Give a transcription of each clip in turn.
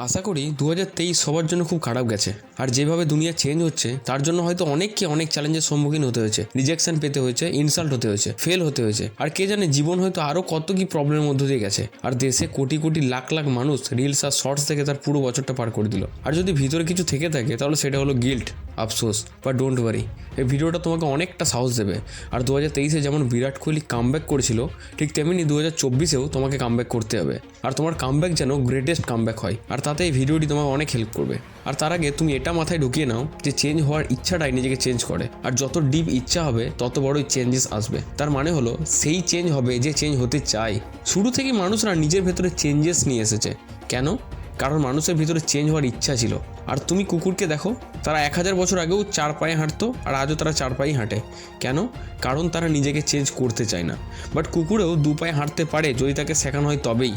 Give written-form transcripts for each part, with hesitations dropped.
আশা করি 2023 সবার জন্য খুব খারাপ গেছে। আর যেভাবে দুনিয়া চেঞ্জ হচ্ছে তার জন্য হয়তো অনেককে অনেক চ্যালেঞ্জের সম্মুখীন হতে হয়েছে, রিজেকশন পেতে হয়েছে, ইনসাল্ট হতে হয়েছে, ফেল হতে হয়েছে, আর কে জানে জীবন হয়তো আরও কত কি প্রবলেমের মধ্য দিয়ে গেছে। আর দেশে কোটি কোটি লাখ লাখ মানুষ রিলস আর শর্টস থেকে তার পুরো বছরটা পার করে দিল। আর যদি ভিতরে কিছু থেকে থাকে তাহলে সেটা হলো গিল্ট, আফসোস। বাট ডোন্ট ওয়ারি, এই ভিডিওটা তোমাকে অনেকটা সাহস দেবে। আর 2023-এ যেমন বিরাট কোহলি কামব্যাক করেছিল, ঠিক তেমনি 2024-এও তোমাকে কামব্যাক করতে হবে। আর তোমার কামব্যাক যেন গ্রেটেস্ট কামব্যাক হয়। আর তাতে এই ভিডিওটি তোমাকে অনেক হেল্প করবে। আর তার আগে তুমি এটা মাথায় ঢুকিয়ে নাও যে চেঞ্জ হওয়ার ইচ্ছাটাই নিজেকে চেঞ্জ করে। আর যত ডিপ ইচ্ছা হবে তত বড়ই চেঞ্জেস আসবে। তার মানে হলো সেই চেঞ্জ হবে যে চেঞ্জ হতে চায়। শুরু থেকেই মানুষরা নিজের ভেতরে চেঞ্জেস নিয়ে এসেছে। কেন? কারণ মানুষের ভিতরে চেঞ্জ হওয়ার ইচ্ছা ছিল। আর তুমি কুকুরকে দেখো, তারা 1000 বছর আগেও 4 পায়ে হাঁটতো, আর আজও তারা 4 পায়েই হাঁটে। কেন? কারণ তারা নিজেকে চেঞ্জ করতে চায় না। বাট কুকুরেও 2 পায়ে হাঁটতে পারে যদি তাকে শেখানো হয় তবেই।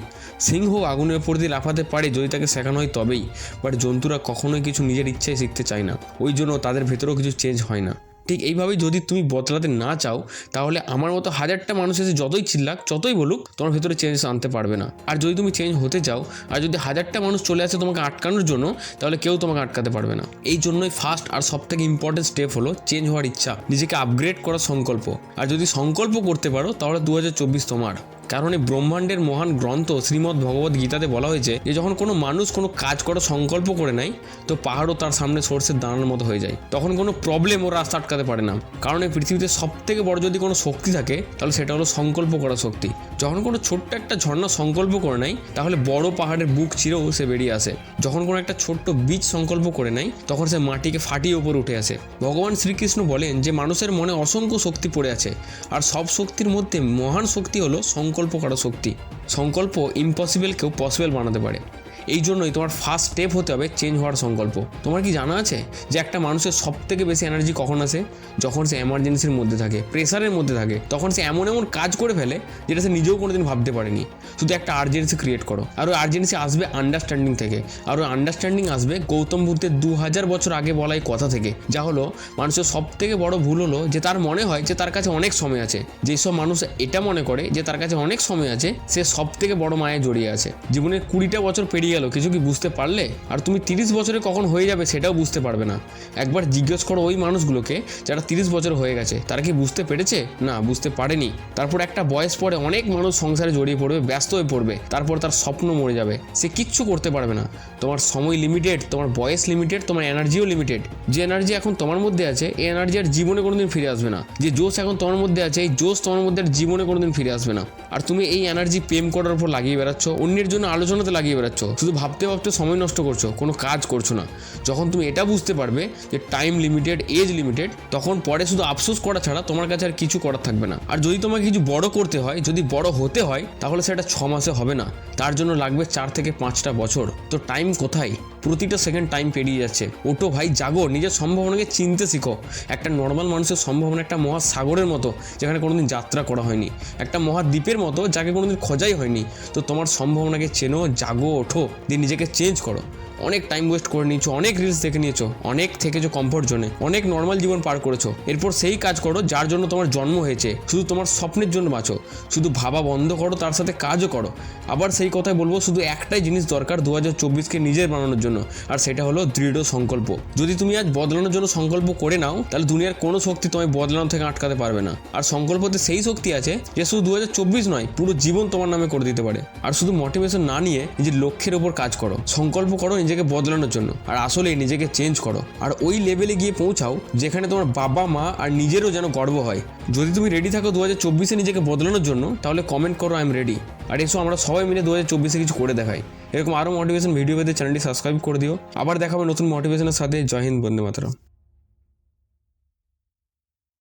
সিংহ আগুনের উপর দিয়ে লাফাতে পারে যদি তাকে শেখানো হয় তবেই। বাট জন্তুরা কখনোই কিছু নিজের ইচ্ছায় শিখতে চায় না, ওই জন্য তাদের ভেতরেও কিছু চেঞ্জ হয় না। ঠিক এইভাবেই যদি তুমি বদলাতে না চাও, তাহলে আমার মতো 1000টা মানুষ এসে যতই চিল্লাক, যতই বলুক, তোমার ভেতরে চেঞ্জ আনতে পারবে না। আর যদি তুমি চেঞ্জ হতে চাও, আর যদি 1000টা মানুষ চলে আসে তোমাকে আটকানোর জন্য, তাহলে কেউ তোমাকে আটকাতে পারবে না। এই জন্যই ফার্স্ট আর সবথেকে ইম্পর্টেন্ট স্টেপ হলো চেঞ্জ হওয়ার ইচ্ছা, নিজেকে আপগ্রেড করার সংকল্প। আর যদি সংকল্প করতে পারো তাহলে 2024 তোমার। কারণ এই ব্রহ্মাণ্ডের মহান গ্রন্থ শ্রীমদ্ ভগবদ গীতাতে বলা হয়েছে যে যখন কোনো মানুষ কোনো কাজ করার সংকল্প করে নেয়, তো পাহাড়ও তার সামনে সরষের দানার মতো হয়ে যায়। তখন কোনো প্রবলেম ওর রাস্তা আটকাতে পারে না। কারণ এই পৃথিবীতে সবথেকে বড় যদি কোনো শক্তি থাকে, তাহলে সেটা হলো সংকল্প করা শক্তি। যখন কোনো ছোট্ট একটা ঝর্ণা সংকল্প করে নেয়, তাহলে বড় পাহাড়ের বুক চিরেও সে বেরিয়ে আসে। যখন কোনো একটা ছোট্ট বীজ সংকল্প করে নেয়, তখন সে মাটিকে ফাটিয়ে উপরে উঠে আসে। ভগবান শ্রীকৃষ্ণ বলেন যে মানুষের মনে অসংখ্য শক্তি পড়ে আছে, আর সব শক্তির মধ্যে মহান শক্তি হলো সংকল্প করা শক্তি। সংকল্প ইম্পসিবলকেও পসিবল বানাতে পারে। এই জন্যই তোমার ফার্স্ট স্টেপ হতে হবে চেঞ্জ হওয়ার সংকল্প। তোমার কি জানা আছে যে একটা মানুষের সবথেকে বেশি এনার্জি কখন আসে? যখন সে এমার্জেন্সির মধ্যে থাকে, প্রেসারের মধ্যে থাকে। তখন সে এমন এমন কাজ করে ফেলে যেটা সে নিজেও কোনোদিন ভাবতে পারেনি। শুধু একটা আর্জেন্সি ক্রিয়েট করো, আর ওই আর্জেন্সি আসবে আন্ডারস্ট্যান্ডিং থেকে। আর ওই আন্ডারস্ট্যান্ডিং আসবে গৌতম বুদ্ধের 2000 বছর আগে বলা এই কথা থেকে, যা হলো মানুষের সবথেকে বড় ভুল হলো যে তার মনে হয় যে তার কাছে অনেক সময় আছে। যেসব মানুষ এটা মনে করে যে তার কাছে অনেক সময় আছে, সে সবথেকে বড় মায়ে জড়িয়ে আছে। জীবনের 20টা বছর পেরিয়ে গেল, কিছু কি বুঝতে পারলে? আর তুমি 30 বছরে কখন হয়ে যাবে সেটাও বুঝতে পারবে না। একবার জিজ্ঞেস করো ওই মানুষগুলোকে যারা 30 বছর হয়ে গেছে, তারা কি বুঝতে পেরেছে? না, বুঝতে পারেনি। তারপর একটা বয়স পরে অনেক মানুষ সংসারে জড়িয়ে পড়বে, ব্যস্ত হয়ে পড়বে, তারপর তার স্বপ্ন মরে যাবে, সে কিচ্ছু করতে পারবে না। তোমার সময় লিমিটেড, তোমার বয়স লিমিটেড, তোমার এনার্জিও লিমিটেড। যে এনার্জি এখন তোমার মধ্যে আছে, এই এনার্জি আর জীবনে কোনোদিন ফিরে আসবে না। যে জোশ এখন তোমার মধ্যে আছে, এই জোশ তোমার মধ্যে আর জীবনে কোনোদিন ফিরে আসবে না। আর তুমি এই এনার্জি প্রেম করার উপর লাগিয়ে বেড়াচ্ছ, অন্যের জন্য আলোচনাতে লাগিয়ে বেড়াচ্ছ, শুধু ভাবতে ভাবতে সময় নষ্ট করছো, কোনো কাজ করছো না। যখন তুমি এটা বুঝতে পারবে যে টাইম লিমিটেড, এজ লিমিটেড, তখন পরে শুধু আফসোস করা ছাড়া তোমার কাছে আর কিছু করার থাকবে না। আর যদি তোমাকে কিছু বড় করতে হয়, যদি বড় হতে হয়, তাহলে সেটা 6 মাসে হবে না, তার জন্য লাগবে 4 থেকে 5টা বছর। তো টাইম কোথায়? প্রতিটা সেকেন্ড টাইম পেরিয়ে যাচ্ছে। ওটো ভাই, জাগো, নিজের সম্ভাবনাকে চিনতে শিখো। একটা নর্মাল মানুষের সম্ভাবনা একটা মহাসাগরের মতো, যেখানে কোনোদিন যাত্রা করা হয়নি, একটা মহাদ্বীপের মতো যাকে কোনোদিন খোঁজাই হয়নি। তো তোমার সম্ভাবনাকে চেনো, জাগো, ওঠো, দিয়ে নিজেকে চেঞ্জ করো। অনেক টাইম ওয়েস্ট করে নিয়েছো, অনেক রিলস দেখে নিয়েছো, অনেক থেকেছো কমফোর্ট জোনে, অনেক নর্মাল জীবন পার করেছো। এরপর সেই কাজ করো যার জন্য তোমার জন্ম হয়েছে। শুধু তোমার স্বপ্নের জন্য বাঁচো, শুধু ভাবা বন্ধ করো, তার সাথে কাজও করো। আবার সেই কথাই বলবো, শুধু একটাই জিনিস দরকার 2024-কে নিজের বানানোর জন্য, আর সেটা হলো দৃঢ় সংকল্প। যদি তুমি আজ বদলানোর জন্য সংকল্প করে নাও, তাহলে দুনিয়ার কোনো শক্তি তোমায় বদলানো থেকে আটকাতে পারবে না। আর সংকল্পতে সেই শক্তি আছে যে শুধু 2024 নয়, পুরো জীবন তোমার নামে করে দিতে পারে। আর শুধু মোটিভেশন না নিয়ে নিজের লক্ষ্যের উপর কাজ করো, সংকল্প করো নিজেকে বদলানোর জন্য, আর আসলে নিজেকে চেঞ্জ করো। আর ওই লেভেলে গিয়ে পৌঁছাও যেখানে তোমার বাবা মা আর নিজেরও যেন গর্ব হয়। যদি তুমি রেডি থাকো 2024-এ নিজেকে বদলানোর জন্য, তাহলে কমেন্ট করো আই এম রেডি। আর এসো আমরা সবাই মিলে 2024-এ কিছু করে দেখাই। এরকম আরও মোটিভেশন ভিডিও পেতে চ্যানেলটি সাবস্ক্রাইব করে দিও। আবার দেখাবো নতুন মোটিভেশনের সাথে। জয় হিন্দ, বন্দে মাতরম।